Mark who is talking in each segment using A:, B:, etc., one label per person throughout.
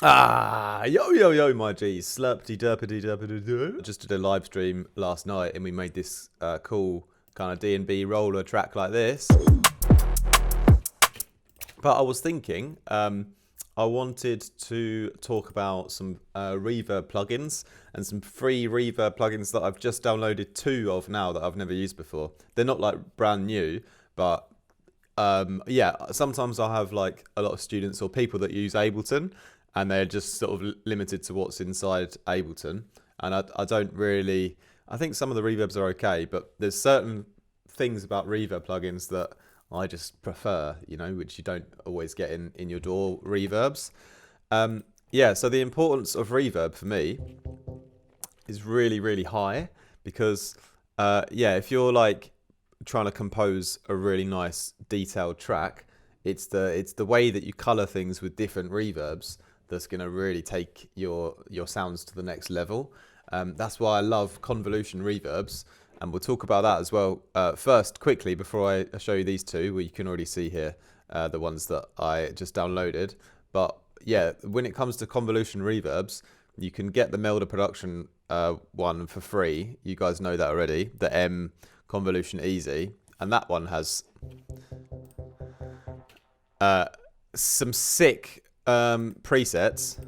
A: Yo, my G's. Slurpity derpity derpity doo. Just did a live stream last night and we made this cool kind of D&B roller track like this. But I was thinking, I wanted to talk about some reverb plugins and some free reverb plugins that I've just downloaded 2 of now that I've never used before. They're not like brand new, but yeah, sometimes I'll have like a lot of students or people that use Ableton and they're just sort of limited to what's inside Ableton. And I don't really, I think some of the reverbs are okay, but there's certain things about reverb plugins that I just prefer, you know, which you don't always get in your DAW reverbs. Yeah, so the importance of reverb for me is really, really high because, yeah, if you're like trying to compose a really nice detailed track, it's the way that you color things with different reverbs that's going to really take your sounds to the next level. That's why I love convolution reverbs, and we'll talk about that as well. First, quickly, before I show you these 2, where you can already see here the ones that I just downloaded. But yeah, when it comes to convolution reverbs, you can get the Melder Production one for free. You guys know that already, the M Convolution Easy, and that one has some sick presets.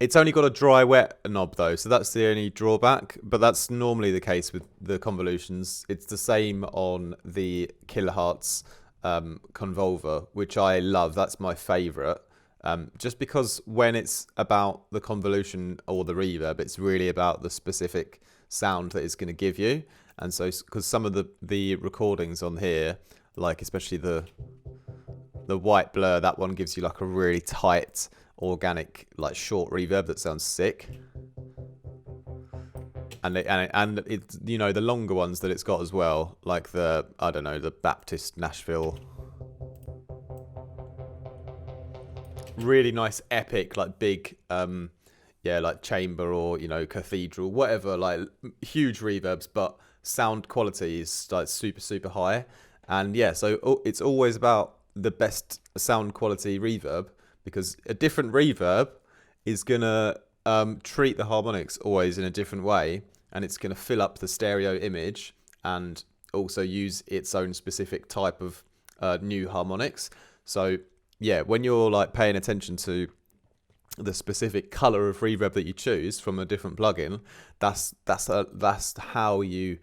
A: It's only got a dry wet knob though, so that's the only drawback, but that's normally the case with the convolutions. It's the same on the Kilohertz Convolver, which I love. That's my favorite. Just because when it's about the convolution or the reverb, it's really about the specific sound that it's going to give you. And so, because some of the recordings on here, like especially the white blur, that one gives you like a really tight, organic, like short reverb that sounds sick. And it's, you know, the longer ones that it's got as well, like the, I don't know, the Baptist Nashville. Really nice, epic, like big, yeah, like chamber or, you know, cathedral, whatever, like huge reverbs, but sound quality is like super, super high. And yeah, so it's always about the best sound quality reverb, because a different reverb is gonna treat the harmonics always in a different way, and it's gonna fill up the stereo image and also use its own specific type of new harmonics. So yeah, when you're like paying attention to the specific color of reverb that you choose from a different plugin, that's how you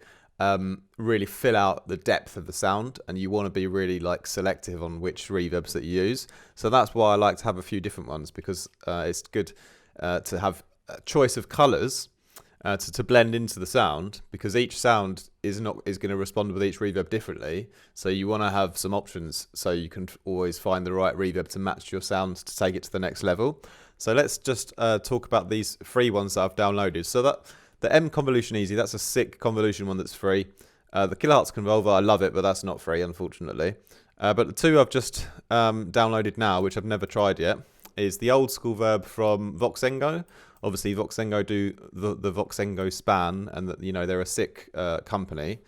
A: really fill out the depth of the sound, and you want to be really like selective on which reverbs that you use. So that's why I like to have a few different ones, because it's good to have a choice of colors to blend into the sound, because each sound is going to respond with each reverb differently. So you want to have some options so you can always find the right reverb to match your sound to take it to the next level. So let's just talk about these free ones that I've downloaded. So that the M Convolution Easy, that's a sick convolution one that's free. The Kilohertz Convolver, I love it, but that's not free, unfortunately. But the 2 I've just downloaded now, which I've never tried yet, is the Old School Verb from Voxengo. Obviously, Voxengo do the Voxengo span, and you know, they're a sick company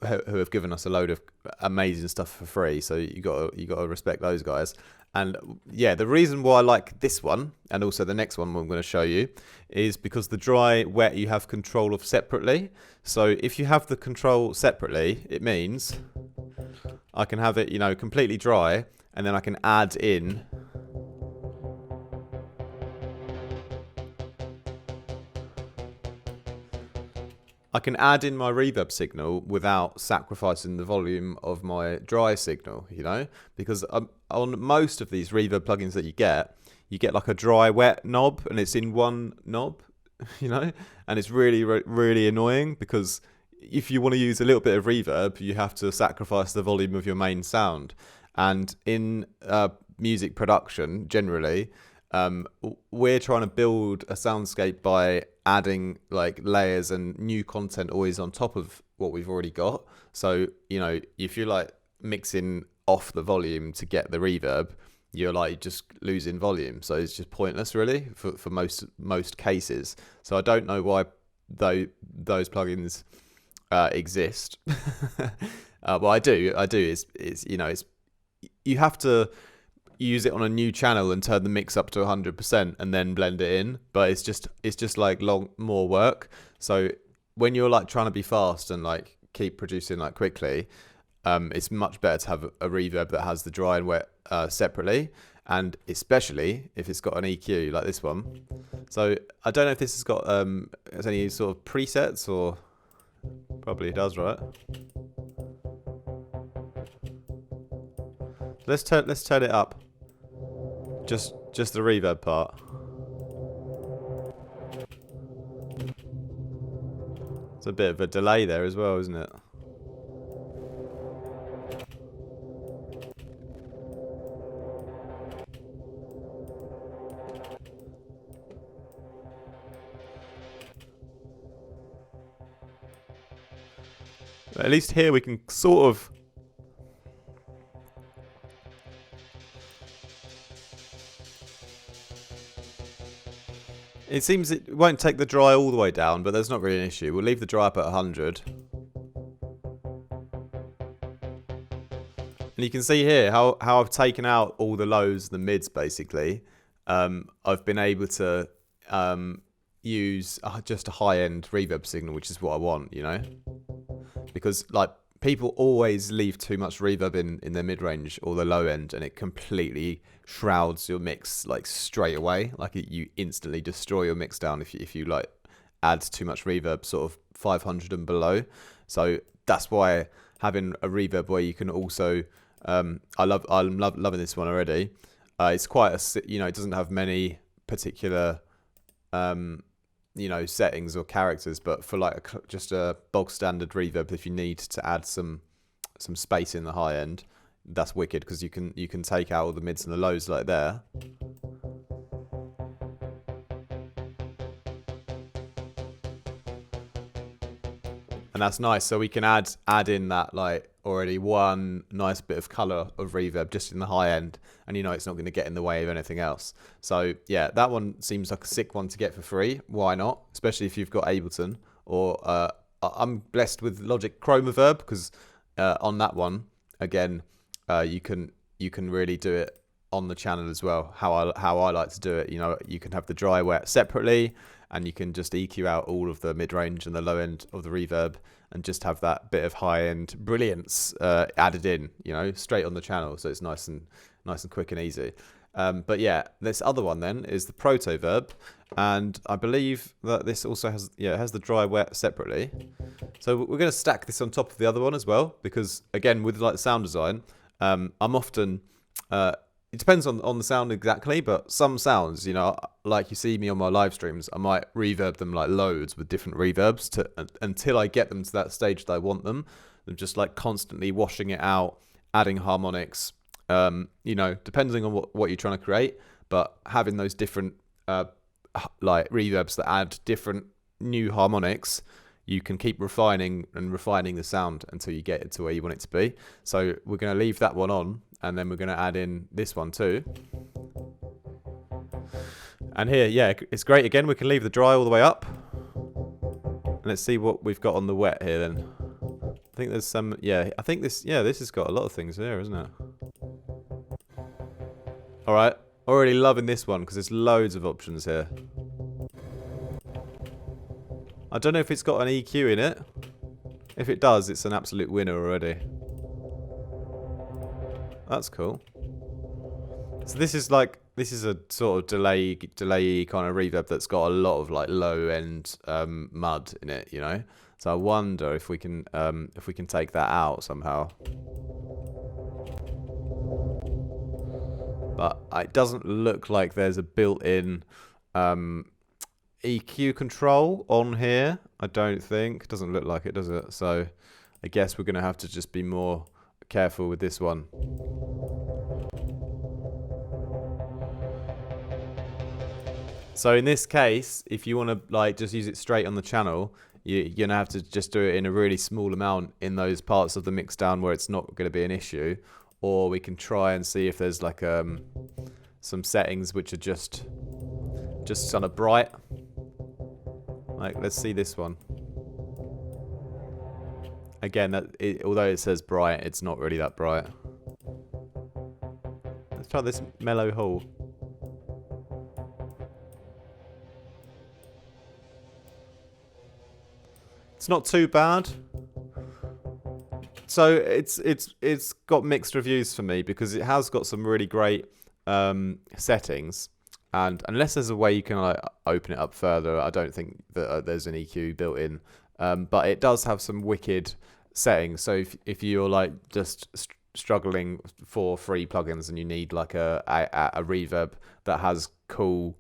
A: who have given us a load of amazing stuff for free. So you got to respect those guys. And yeah, the reason why I like this one, and also the next one I'm going to show you, is because the dry, wet you have control of separately. So if you have the control separately, it means I can have it, you know, completely dry, and then I can add in my reverb signal without sacrificing the volume of my dry signal, you know, because on most of these reverb plugins that you get like a dry wet knob, and it's in one knob, you know, and it's really, really annoying, because if you want to use a little bit of reverb, you have to sacrifice the volume of your main sound. And in music production, generally, we're trying to build a soundscape by adding like layers and new content always on top of what we've already got. So, you know, if you're like mixing off the volume to get the reverb, you're like just losing volume. So it's just pointless, really, for most cases. So I don't know why those plugins exist. Well, I do. It's you know, it's you have to use it on a new channel and turn the mix up to 100% and then blend it in. But it's just like more work. So when you're like trying to be fast and like keep producing like quickly, it's much better to have a reverb that has the dry and wet separately, and especially if it's got an EQ like this one. So I don't know if this has got has any sort of presets, or probably does, right? Let's turn it up. Just the reverb part. It's a bit of a delay there as well, isn't it? At least here we can sort of... It seems it won't take the dry all the way down, but there's not really an issue. We'll leave the dry up at 100. And you can see here how I've taken out all the lows, the mids, basically. I've been able to use just a high-end reverb signal, which is what I want, you know? Because, like, people always leave too much reverb in their mid-range or the low end, and it completely shrouds your mix, like, straight away. Like, you instantly destroy your mix down if you like, add too much reverb, sort of 500 and below. So that's why having a reverb where you can also... I'm loving this one already. It's quite a... You know, it doesn't have many particular... you know, settings or characters, but for like just a bog standard reverb, if you need to add some space in the high end, that's wicked, because you can take out all the mids and the lows like there. And that's nice. So we can add in that like already one nice bit of color of reverb just in the high end, and you know it's not going to get in the way of anything else. So yeah, that one seems like a sick one to get for free. Why not? Especially if you've got Ableton, or I'm blessed with Logic Chromaverb, because on that one again, you can really do it on the channel as well. How I like to do it, you know, you can have the dry wet separately, and you can just EQ out all of the mid-range and the low end of the reverb, and just have that bit of high-end brilliance added in, you know, straight on the channel, so it's nice and quick and easy. But yeah, this other one then is the Protoverb, and I believe that this also has it has the dry wet separately. So we're going to stack this on top of the other one as well, because again, with like sound design, I'm often it depends on the sound exactly, but some sounds, you know, like you see me on my live streams, I might reverb them like loads with different reverbs until I get them to that stage that I want them. I'm just like constantly washing it out, adding harmonics, you know, depending on what you're trying to create, but having those different like reverbs that add different new harmonics, you can keep refining the sound until you get it to where you want it to be. So we're going to leave that one on, and then we're going to add in this one too. And here, yeah, it's great. Again, we can leave the dry all the way up. And let's see what we've got on the wet here then. I think there's some, yeah, I think this has got a lot of things there, isn't it? All right, already loving this one because there's loads of options here. I don't know if it's got an EQ in it. If it does, it's an absolute winner already. That's cool. So this is a sort of delay kind of reverb that's got a lot of like low end mud in it, you know. So I wonder if we can take that out somehow. But it doesn't look like there's a built-in EQ control on here. I don't think. It doesn't look like it, does it? So I guess we're going to have to just be more careful with this one. So in this case, if you want to like just use it straight on the channel, you're going to have to just do it in a really small amount in those parts of the mix down where it's not going to be an issue. Or we can try and see if there's like some settings which are just kind of bright. Like, let's see this one. Again, although it says bright, it's not really that bright. Let's try this mellow hall. It's not too bad. So it's got mixed reviews for me because it has got some really great settings, and unless there's a way you can like open it up further, I don't think that there's an EQ built in. But it does have some wicked settings. So if you're like just struggling for free plugins and you need like a reverb that has cool,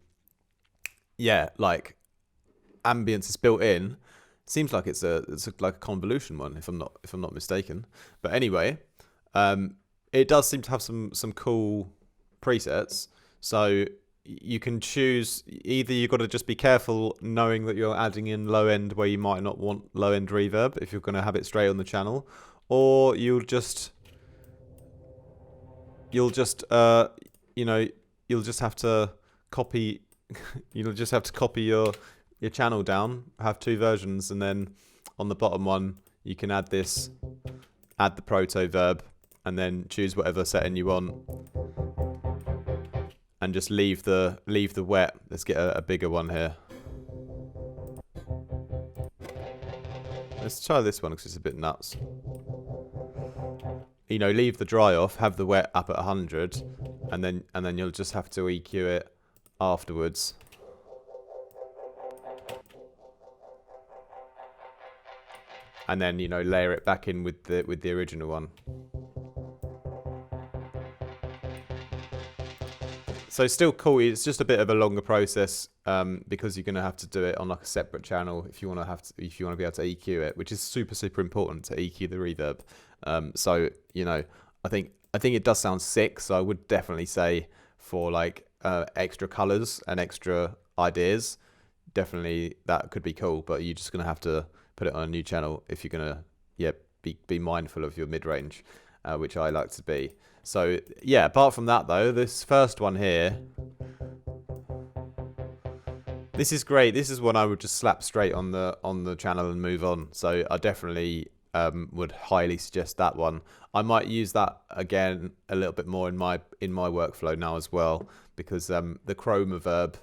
A: like ambience is built in. Seems like it's like a convolution one, if I'm not mistaken. But anyway, it does seem to have some cool presets. So you can choose either you've got to just be careful knowing that you're adding in low end where you might not want low end reverb if you're going to have it straight on the channel, or you'll just have to copy your channel down, have two versions, and then on the bottom one you can add the Protoverb, and then choose whatever setting you want, and just leave the wet. Let's get a bigger one here. Let's try this one because it's a bit nuts. Leave the dry off, have the wet up at 100, and then you'll just have to EQ it afterwards. And then layer it back in with the original one. So it's still cool. It's just a bit of a longer process because you're going to have to do it on like a separate channel if you want to be able to EQ it, which is super important to EQ the reverb. So I think it does sound sick. So I would definitely say for like extra colors and extra ideas, definitely that could be cool. But you're just going to have to put it on a new channel if you're gonna be mindful of your mid-range, which I like to be. So apart from that though, this first one here, this is great. This is one I would just slap straight on the channel and move on. So I definitely would highly suggest that one. I might use that again a little bit more in my workflow now as well, because the Chromaverb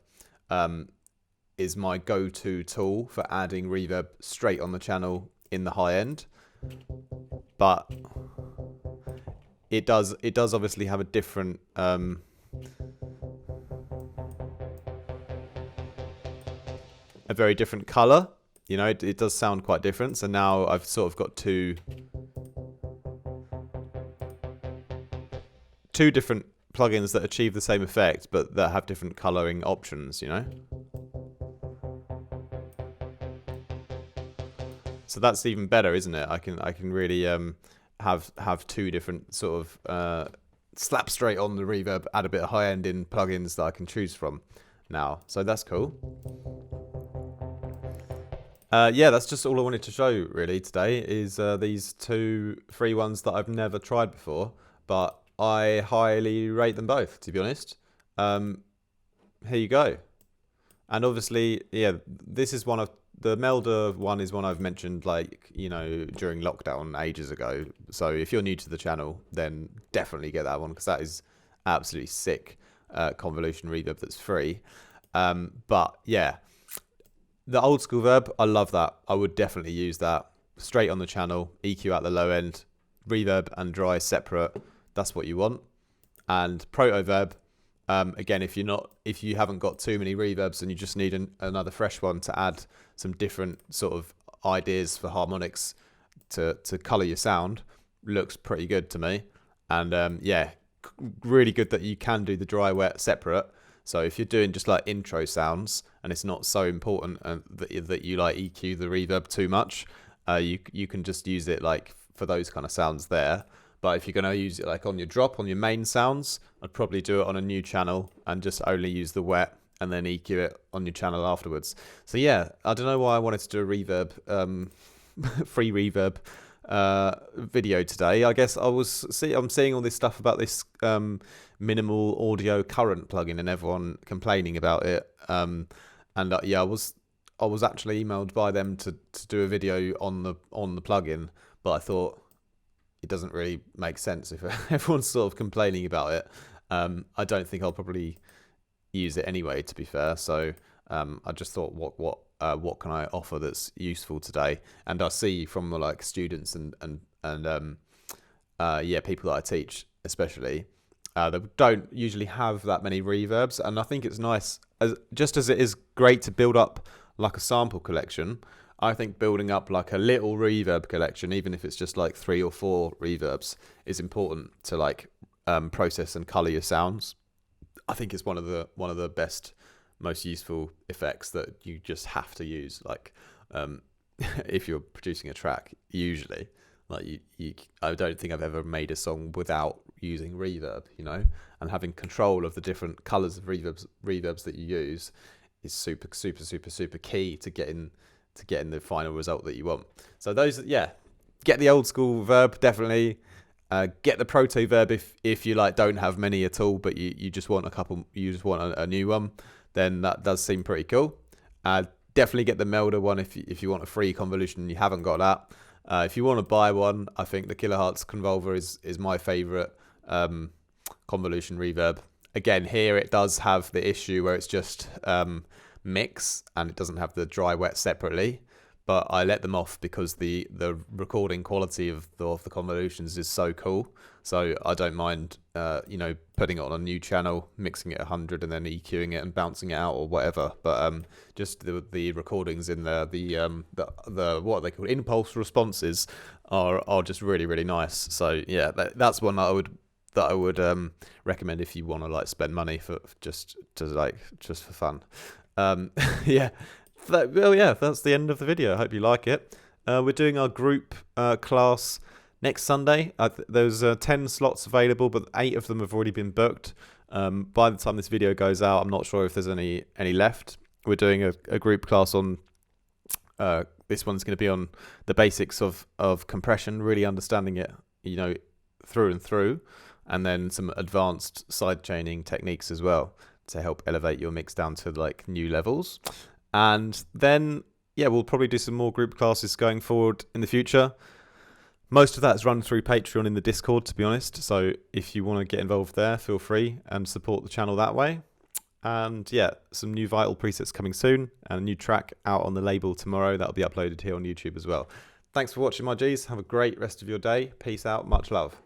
A: is my go-to tool for adding reverb straight on the channel in the high end. But it does obviously have a different a very different color. It does sound quite different. So now I've sort of got two different plugins that achieve the same effect but that have different coloring options, So that's even better, isn't it? I can really have two different sort of slap straight on the reverb, add a bit of high end in plugins that I can choose from now. So that's cool. That's just all I wanted to show really today is these two free ones that I've never tried before, but I highly rate them both, to be honest. Here you go. And obviously, this is one of the Melder one is one I've mentioned during lockdown ages ago. So if you're new to the channel, then definitely get that one because that is absolutely sick convolution reverb that's free. But yeah, the old school verb, I love that. I would definitely use that straight on the channel, EQ out the low end, reverb and dry separate. That's what you want. And Protoverb, again, if you haven't got too many reverbs and you just need another fresh one to add some different sort of ideas for harmonics to color your sound, looks pretty good to me. And really good that you can do the dry wet separate. So if you're doing just like intro sounds and it's not so important that you like EQ the reverb too much, you can just use it like for those kind of sounds there. But if you're going to use it like on your main sounds, I'd probably do it on a new channel and just only use the wet and then EQ it on your channel afterwards. So yeah, I don't know why I wanted to do a reverb, free reverb video today. I guess I'm seeing all this stuff about this minimal audio current plugin and everyone complaining about it. I was was actually emailed by them to do a video on the plugin, but I thought it doesn't really make sense if everyone's sort of complaining about it. I don't think I'll probably use it anyway, to be fair. So I just thought, what can I offer that's useful today? And I see from the like students and yeah, people that I teach especially, they don't usually have that many reverbs, and I think it's nice, just as it is great to build up like a sample collection. I think building up like a little reverb collection, even if it's just like 3 or 4 reverbs, is important to like process and color your sounds. I think it's one of the best, most useful effects that you just have to use. Like if you're producing a track, usually, like I don't think I've ever made a song without using reverb, you know, and having control of the different colors of reverbs that you use is super key to getting the final result that you want. So those, yeah, get the old school verb, definitely. Get the Protoverb if you like don't have many at all, but you just want a couple, you just want a new one, then that does seem pretty cool. Definitely get the Melder one if you want a free convolution and you haven't got that. If you want to buy one, I think the Kilohertz Convolver is my favorite convolution reverb. Again, here it does have the issue where it's just mix and it doesn't have the dry wet separately, but I let them off because the recording quality of the convolutions is so cool. So I don't mind you know, putting it on a new channel, mixing it 100 and then EQing it and bouncing it out or whatever. But just the recordings in there, the what are they called, impulse responses are just really nice. So yeah, that's one that I would recommend if you want to like spend money for just for fun. Yeah. Well, yeah, that's the end of the video. I hope you like it. We're doing our group class next Sunday. There's 10 slots available, but 8 of them have already been booked. By the time this video goes out, I'm not sure if there's any left. We're doing a group class on, this one's going to be on the basics of compression, really understanding it, you know, through and through, and then some advanced side chaining techniques as well to help elevate your mix down to like new levels. And then, yeah, we'll probably do some more group classes going forward in the future. Most of that is run through Patreon in the Discord, to be honest. So if you want to get involved there, feel free and support the channel that way. And yeah, some new Vital presets coming soon and a new track out on the label tomorrow. That'll be uploaded here on YouTube as well. Thanks for watching, my G's. Have a great rest of your day. Peace out. Much love.